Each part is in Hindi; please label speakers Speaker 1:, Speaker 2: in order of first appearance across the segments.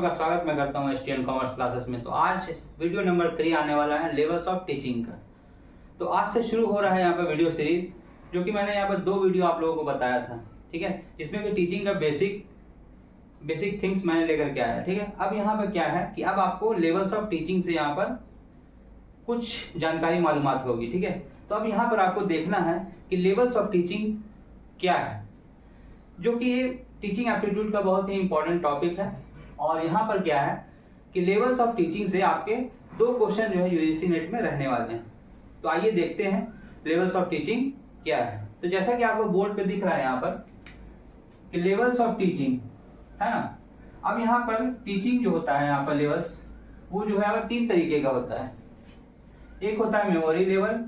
Speaker 1: का स्वागत मैं करता हूँ एसटीएन कॉमर्स क्लासेस में। तो आज वीडियो नंबर 3 आने वाला है लेवल्स ऑफ टीचिंग का। तो आज से शुरू हो रहा है यहाँ पर वीडियो सीरीज, जो कि मैंने यहाँ पर 2 वीडियो आप लोगों को बताया था, ठीक है, जिसमें कि टीचिंग का बेसिक थिंग्स मैंने लेकर के आया, ठीक है। अब यहाँ पर क्या है कि अब आपको लेवल्स ऑफ टीचिंग से यहाँ पर कुछ जानकारी मालूमात होगी, ठीक है। तो अब यहाँ पर आपको देखना है कि लेवल्स ऑफ टीचिंग क्या है, जो कि ये टीचिंग एप्टीट्यूड का बहुत ही इंपॉर्टेंट टॉपिक है। और यहाँ पर क्या है कि लेवल्स ऑफ टीचिंग से आपके 2 क्वेश्चन जो है यूजीसी नेट में रहने वाले हैं। तो आइए देखते हैं लेवल्स ऑफ टीचिंग क्या है। तो जैसा कि आपको बोर्ड पे दिख रहा है यहाँ पर कि लेवल्स ऑफ टीचिंग है ना। अब यहाँ पर टीचिंग जो होता है यहाँ पर लेवल्स, वो जो है 3 तरीके का होता है। एक होता है मेमोरी लेवल,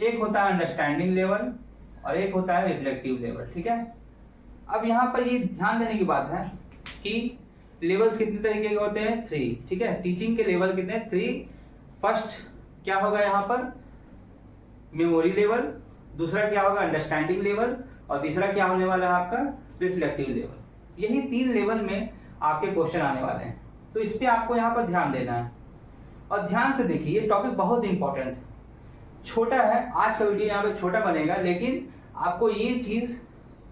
Speaker 1: एक होता है अंडरस्टैंडिंग लेवल और एक होता है रिफ्लेक्टिव लेवल, ठीक है। अब यहाँ पर ये ध्यान देने की बात है कि लेवल्स कितने तरीके के होते हैं, 3, ठीक है। टीचिंग के लेवल कितने हैं, 3। फर्स्ट क्या होगा यहाँ पर मेमोरी लेवल, दूसरा क्या होगा अंडरस्टैंडिंग लेवल और तीसरा क्या होने वाला है आपका रिफ्लेक्टिव लेवल। यही 3 लेवल में आपके क्वेश्चन आने वाले हैं। तो इस पे आपको यहाँ पर ध्यान देना है और ध्यान से देखिए, ये टॉपिक बहुत इंपॉर्टेंट है। छोटा है, आज का वीडियो यहाँ पे छोटा बनेगा, लेकिन आपको ये चीज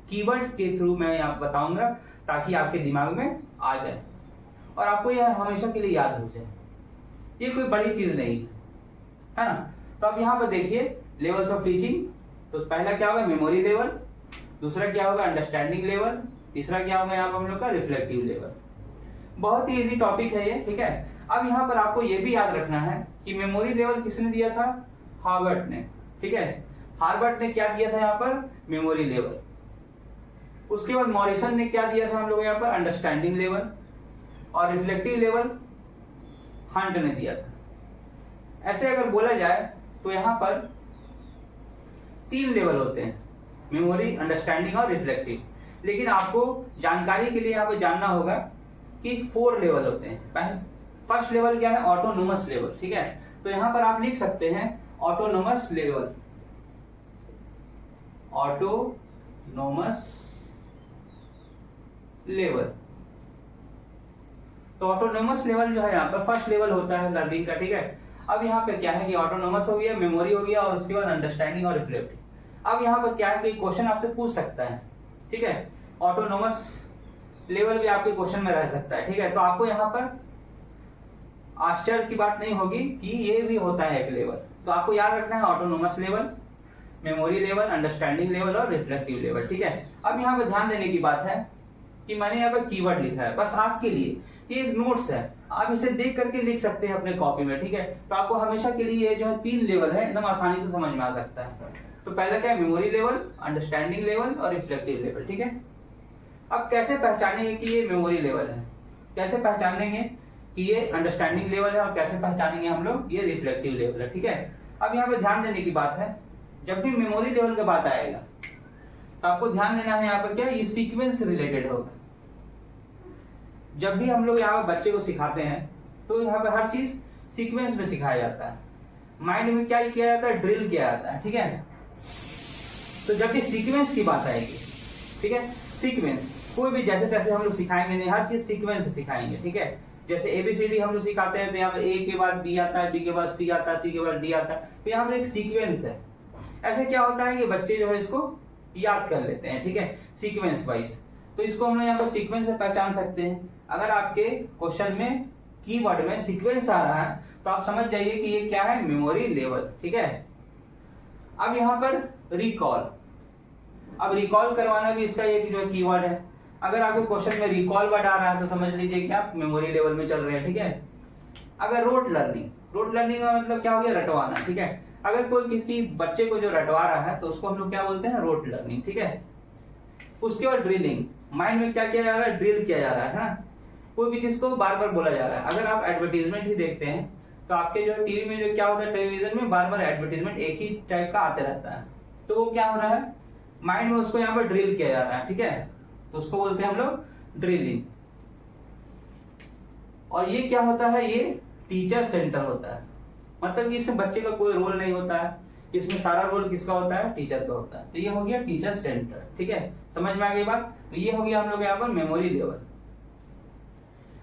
Speaker 1: कीवर्ड के थ्रू मैं यहाँ बताऊंगा ताकि आपके दिमाग में आ जाए और आपको यह हमेशा के लिए याद हो जाए। ये कोई बड़ी चीज नहीं है ना। तो अब यहाँ पर देखिए लेवल्स ऑफ टीचिंग। तो पहला क्या होगा मेमोरी लेवल, दूसरा क्या होगा अंडरस्टैंडिंग लेवल, तीसरा क्या होगा यहाँ पर हम लोग का रिफ्लेक्टिव लेवल। बहुत ही इजी टॉपिक है ये, ठीक है। अब यहाँ पर आपको ये भी याद रखना है कि मेमोरी लेवल किसने दिया था, हार्वर्ड ने, ठीक है। हार्वर्ड ने क्या दिया था यहाँ पर मेमोरी लेवल। उसके बाद मॉरिसन ने क्या दिया था हम लोग यहाँ पर अंडरस्टैंडिंग लेवल और रिफ्लेक्टिव लेवल हंट ने दिया था। ऐसे अगर बोला जाए तो यहाँ पर 3 लेवल होते हैं, मेमोरी, अंडरस्टैंडिंग और रिफ्लेक्टिव। लेकिन आपको जानकारी के लिए यहाँ पर जानना होगा कि 4 लेवल होते हैं। फर्स्ट लेवल क्या है, ऑटोनोमस लेवल, ठीक है। तो यहाँ पर आप लिख सकते हैं ऑटोनोमस लेवल, ऑटोनोमस लेवल। तो ऑटोनोमस लेवल जो है यहाँ पर फर्स्ट लेवल होता है लर्निंग का, ठीक है। अब यहाँ पे क्या है कि ऑटोनोमस हो गया, मेमोरी हो गया और उसके बाद अंडरस्टैंडिंग और रिफ्लेक्टिव। अब यहाँ पर क्या है कि क्वेश्चन आपसे पूछ सकता है, ठीक है। ऑटोनोमस लेवल भी आपके क्वेश्चन में रह सकता है, ठीक है। तो आपको यहाँ पर आश्चर्य की बात नहीं होगी कि ये भी होता है एक लेवल। तो आपको याद रखना है autonomous level, memory level, understanding level और रिफ्लेक्टिव लेवल, ठीक है। अब यहाँ पे ध्यान देने की बात है कि मैंने यहाँ पर कीवर्ड लिखा है बस आपके लिए, ये एक नोट्स है, आप इसे देख करके लिख सकते हैं अपने कॉपी में, ठीक है। तो आपको हमेशा के लिए ये जो है 3 लेवल है, एकदम आसानी से समझ में आ सकता है। तो पहला क्या है मेमोरी लेवल, अंडरस्टैंडिंग लेवल और रिफ्लेक्टिव लेवल, ठीक है। अब कैसे पहचानेंगे कि ये मेमोरी लेवल है, कैसे पहचानेंगे कि ये अंडरस्टैंडिंग लेवल है और कैसे पहचानेंगे हम लोग ये रिफ्लेक्टिव लेवल है, ठीक है। अब यहाँ पे ध्यान देने की बात है, जब भी मेमोरी लेवल की बात आएगा तो आपको ध्यान देना है यहाँ पर क्या, ये सीक्वेंस रिलेटेड होगा। जब भी हम लोग यहाँ पर बच्चे को सिखाते हैं तो यहाँ पर हर चीज सीक्वेंस में सिखाया जाता है। माइंड में क्या किया जाता है, ड्रिल किया जाता है, ठीक है। तो जब भी सीक्वेंस की बात आएगी, ठीक है, सीक्वेंस कोई भी जैसे तैसे हम लोग सिखाएंगे नहीं, हर चीज सीक्वेंस से सिखाएंगे, ठीक है। जैसे ABCD हम लोग सिखाते हैं तो यहाँ पर A के बाद B आता है, B के बाद C आता है, C के बाद D आता है, तो यहाँ पर एक सीक्वेंस है। ऐसे क्या होता है कि बच्चे जो है इसको याद कर लेते हैं, ठीक है, सीक्वेंस वाइज। तो इसको हम लोग यहाँ पर सीक्वेंस से पहचान सकते हैं। अगर आपके क्वेश्चन में कीवर्ड में सीक्वेंस आ रहा है तो आप समझ जाइए कि ये क्या है, मेमोरी लेवल, ठीक है। अब यहाँ पर रिकॉल, अब रिकॉल करवाना भी इसका एक जो कीवर्ड है। अगर आपके क्वेश्चन में रिकॉल वर्ड आ रहा है तो समझ लीजिए कि आप मेमोरी लेवल में चल रहे हैं, ठीक है। अगर रोट लर्निंग, रोट लर्निंग का मतलब क्या हो गया, रटवाना, ठीक है। अगर कोई किसी बच्चे को जो रटवा रहा है तो उसको हम लोग क्या बोलते हैं, रोट लर्निंग, ठीक है। उसके बाद ड्रिलिंग, माइंड में क्या किया जा रहा है, ड्रिल किया जा रहा है ना, कोई भी चीज को बार बार बोला जा रहा है। अगर आप एडवर्टीजमेंट ही देखते हैं तो आपके जो टीवी में जो क्या होता है, टेलीविजन में बार बार एडवर्टीजमेंट एक ही टाइप का आते रहता है, तो वो क्या हो रहा है, माइंड में उसको यहाँ पर ड्रिल किया जा रहा है, ठीक है। तो उसको बोलते हैं हम लोग ड्रिलिंग। और ये क्या होता है, ये टीचर सेंटर होता है, मतलब कि इसमें बच्चे का कोई रोल नहीं होता है, इसमें सारा रोल किसका होता है, टीचर का होता है। तो ये हो गया टीचर सेंटर, ठीक है। समझ में आ गई बात। तो ये हो गया हम लोग यहाँ पर मेमोरी लेवल।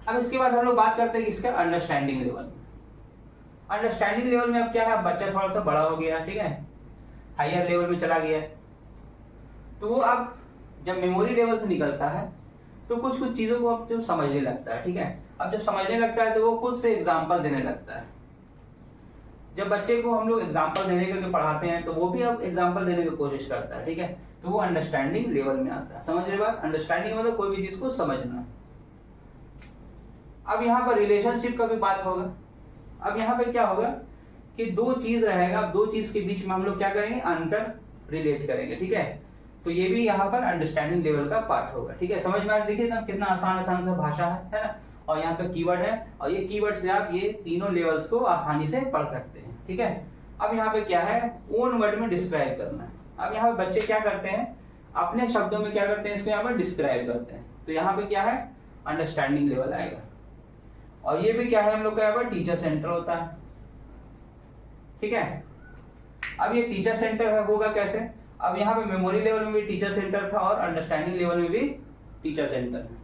Speaker 1: अब इसके बाद हम लोग बात करते हैं किसका, अंडरस्टैंडिंग लेवल। अंडरस्टैंडिंग लेवल में अब क्या है, बच्चा थोड़ा सा बड़ा हो गया, ठीक है, हायर लेवल में चला गया, तो वो अब जब मेमोरी लेवल से निकलता है तो कुछ कुछ चीजों को अब जो समझने लगता है, ठीक है। अब जब समझने लगता है तो वो खुद से एग्जाम्पल देने लगता है। जब बच्चे को हम लोग एग्जाम्पल देने के लिए पढ़ाते हैं तो वो भी अब एग्जाम्पल देने की कोशिश करता है, ठीक है, तो वो अंडरस्टैंडिंग लेवल में आता है। समझ रहे बात, अंडरस्टैंडिंग मतलब कोई भी चीज को समझना। अब यहाँ पर रिलेशनशिप का भी बात होगा। अब यहाँ पे क्या होगा कि दो चीज रहेगा, अब दो चीज के बीच में हम लोग क्या करेंगे, अंतर रिलेट करेंगे, ठीक है, तो ये भी यहाँ पर अंडरस्टैंडिंग लेवल का पार्ट होगा, ठीक है। समझ में आ, देखिए ना कितना आसान आसान सा भाषा है ना, और यहाँ पे कीवर्ड है, और ये कीवर्ड से आप ये तीनों लेवल्स को आसानी से पढ़ सकते हैं, ठीक है। अब यहाँ पे क्या है, ओन वर्ड में डिस्क्राइब करना है। अब यहाँ पे बच्चे क्या करते हैं, अपने शब्दों में क्या करते हैं, इसको यहाँ पर डिस्क्राइब करते हैं, तो यहाँ पे क्या है, अंडरस्टैंडिंग लेवल आएगा। और ये भी क्या है, हम लोग का यहाँ पर टीचर सेंटर होता है, ठीक है। अब ये टीचर सेंटर होगा कैसे, अब यहाँ पे मेमोरी लेवल में भी टीचर सेंटर था और अंडरस्टैंडिंग लेवल में भी टीचर सेंटर है।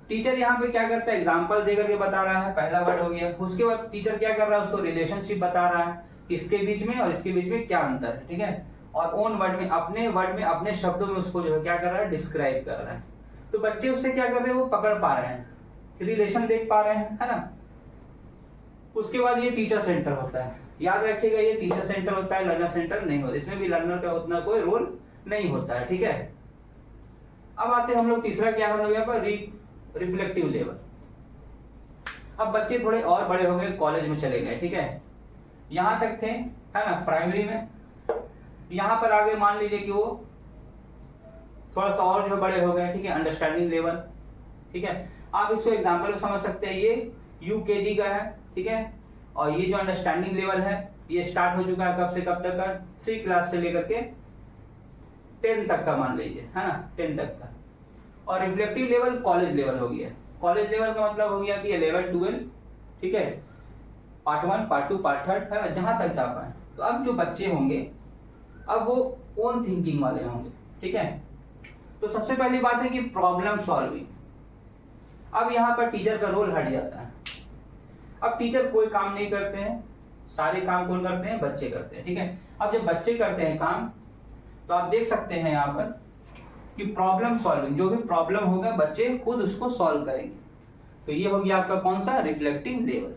Speaker 1: टीचर यहाँ पे क्या करता है, एग्जाम्पल देकर के बता रहा है, पहला वर्ड हो गया। उसके बाद टीचर क्या कर रहा है, उसको रिलेशनशिप बता रहा है कि इसके बीच में और इसके बीच में क्या अंतर है, ठीक है। और ओन वर्ड में, अपने वर्ड में, अपने शब्दों में उसको जो है क्या कर रहा है, डिस्क्राइब कर रहा है। तो बच्चे उससे क्या कर रहे हैं, वो पकड़ पा रहे हैं, रिलेशन देख पा रहे हैं, है ना। उसके बाद ये टीचर सेंटर होता है। याद रखिएगा ये टीचर सेंटर होता है, लर्नर सेंटर नहीं होता, इसमें भी लर्नर का उतना कोई रोल नहीं होता है, ठीक है। अब आते हैं हम लोग तीसरा क्या है, हम लोग यहाँ पर रिफ्लेक्टिव लेवल। अब बच्चे थोड़े और बड़े हो गए, कॉलेज में चले गए, ठीक है, यहां तक थे, है ना, प्राइमरी में। यहां पर आगे मान लीजिए कि वो थोड़ा सा और जो बड़े हो गए, ठीक है, अंडरस्टैंडिंग लेवल, ठीक है। आप इसको एग्जाम्पल में समझ सकते हैं, ये यूकेजी का है, ठीक है, और ये जो अंडरस्टैंडिंग लेवल है ये स्टार्ट हो चुका है कब से कब तक का, 3 क्लास से लेकर के 10 तक का मान लीजिए, है ना, 10 तक का। और रिफ्लेक्टिव लेवल कॉलेज लेवल हो गया। कॉलेज लेवल का मतलब हो गया कि 11 12, ठीक है, पार्ट 1 पार्ट 2 पार्ट 3, है ना, जहां तक जा पाए। तो अब जो बच्चे होंगे अब वो ओन थिंकिंग वाले होंगे, ठीक है। तो सबसे पहली बात है कि प्रॉब्लम सॉल्विंग। अब यहाँ पर टीचर का रोल हट जाता है। अब टीचर कोई काम नहीं करते हैं, सारे काम कौन करते हैं, बच्चे करते हैं, ठीक है। अब जब बच्चे करते हैं काम तो आप देख सकते हैं यहाँ पर कि प्रॉब्लम सॉल्विंग, जो भी प्रॉब्लम होगा बच्चे खुद उसको सॉल्व करेंगे। तो ये हो गया आपका कौन सा, रिफ्लेक्टिव लेवल।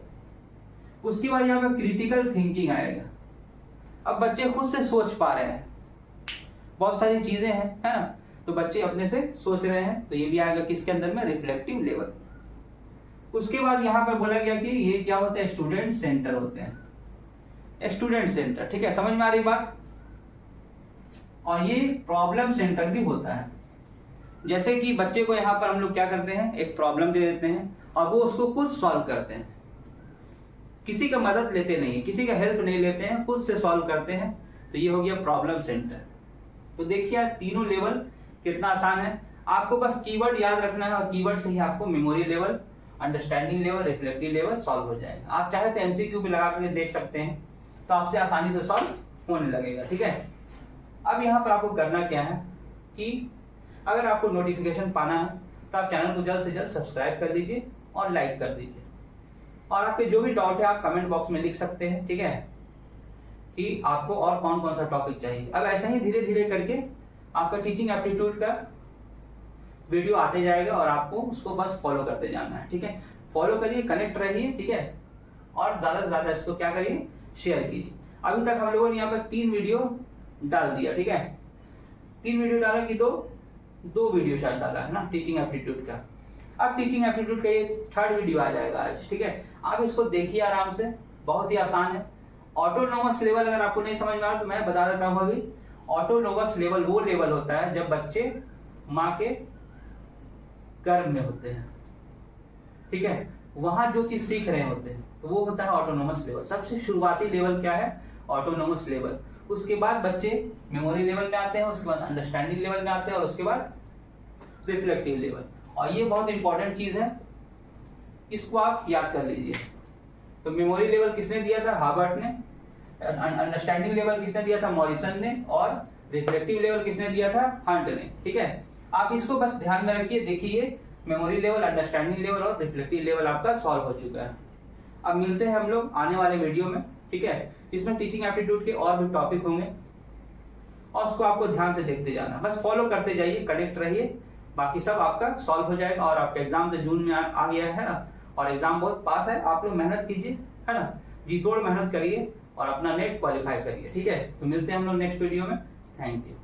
Speaker 1: उसके बाद यहाँ पर क्रिटिकल थिंकिंग आएगा। अब बच्चे खुद से सोच पा रहे हैं, बहुत सारी चीजें हैं, है ना, तो बच्चे अपने से सोच रहे हैं, तो ये भी आएगा किसके अंदर में, रिफ्लेक्टिव लेवल। उसके बाद यहाँ पर बोला गया कि ये क्या होते हैं, स्टूडेंट सेंटर होते हैं, स्टूडेंट सेंटर, ठीक है, समझ में आ रही बात। और ये प्रॉब्लम सेंटर भी होता है। जैसे कि बच्चे को यहाँ पर हम लोग क्या करते हैं, एक प्रॉब्लम दे देते हैं और वो उसको खुद सॉल्व करते हैं, किसी का मदद लेते नहीं, किसी का हेल्प नहीं लेते हैं, खुद से सॉल्व करते हैं, तो ये हो गया प्रॉब्लम सेंटर। तो देखिए तीनों लेवल कितना आसान है, आपको बस कीवर्ड याद रखना है और कीवर्ड से ही आपको memory level, understanding level, reflective level solve हो जाएगा। आप चाहे तो एमसीक्यू भी लगा करके देख सकते हैं, तो आपसे आसानी से सॉल्व होने लगेगा, ठीक है। अब यहाँ पर आपको करना क्या है कि अगर आपको नोटिफिकेशन पाना है तो आप चैनल को जल्द से जल्द सब्सक्राइब कर लीजिए और लाइक कर दीजिए, और आपके जो भी डाउट है आप कमेंट बॉक्स में लिख सकते हैं, ठीक है, कि आपको और कौन कौन सा टॉपिक चाहिए। अब ऐसे ही धीरे धीरे करके आपका टीचिंग एप्टीट्यूड का वीडियो आते जाएगा और आपको उसको बस फॉलो करते जाना है, ठीक है। फॉलो करिए, कनेक्ट रहिए, ठीक है, और ज्यादा से ज्यादा इसको क्या करिए, शेयर कीजिए। अभी तक हम लोगों ने यहाँ पर 3 वीडियो डाल दिया, ठीक है, 3 वीडियो डाला कि दो वीडियो शायद डाला है ना टीचिंग एप्टीट्यूड का। अब टीचिंग एप्टीट्यूड का ये 3rd वीडियो आ जाएगा आज, ठीक है। आप इसको देखिए आराम से, बहुत ही आसान है। ऑटोनोमस लेवल अगर आपको नहीं समझ में आ रहा तो मैं बता देता हूँ अभी। ऑटोनोमस लेवल वो लेवल होता है जब बच्चे माँ के गर्भ में होते हैं, ठीक है, वहां जो चीज सीख रहे होते हैं तो वो होता है ऑटोनोमस लेवल। सबसे शुरुआती लेवल क्या है, ऑटोनोमस लेवल। उसके बाद बच्चे मेमोरी लेवल में आते हैं, उसके बाद अंडरस्टैंडिंग लेवल में आते हैं और उसके बाद रिफ्लेक्टिव लेवल। और ये बहुत इंपॉर्टेंट चीज है, इसको आप याद कर लीजिए। तो मेमोरी लेवल किसने दिया था, हार्वर्ड ने। अंडरस्टैंडिंग लेवल किसने दिया था, मॉरिसन ने। और रिफ्लेक्टिव लेवल किसने दिया था, हंट ने, ठीक है। आप इसको बस ध्यान में रखिए। देखिए मेमोरी लेवल, अंडरस्टैंडिंग लेवल और रिफ्लेक्टिव लेवल आपका सॉल्व हो चुका है। अब मिलते हैं हम लोग आने वाले वीडियो में, ठीक है। इसमें टीचिंग एप्टीट्यूड के और भी टॉपिक होंगे और उसको आपको ध्यान से देखते जाना, बस फॉलो करते जाइए, कनेक्ट रहिए, बाकी सब आपका सॉल्व हो जाएगा। और आपका एग्जाम तो जून में आ गया है ना, और एग्जाम बहुत पास है, आप लोग मेहनत कीजिए, है ना, जी तोड़ मेहनत करिए और अपना नेट क्वालिफाई करिए, ठीक है। तो मिलते हैं हम लोग नेक्स्ट वीडियो में। Thank you.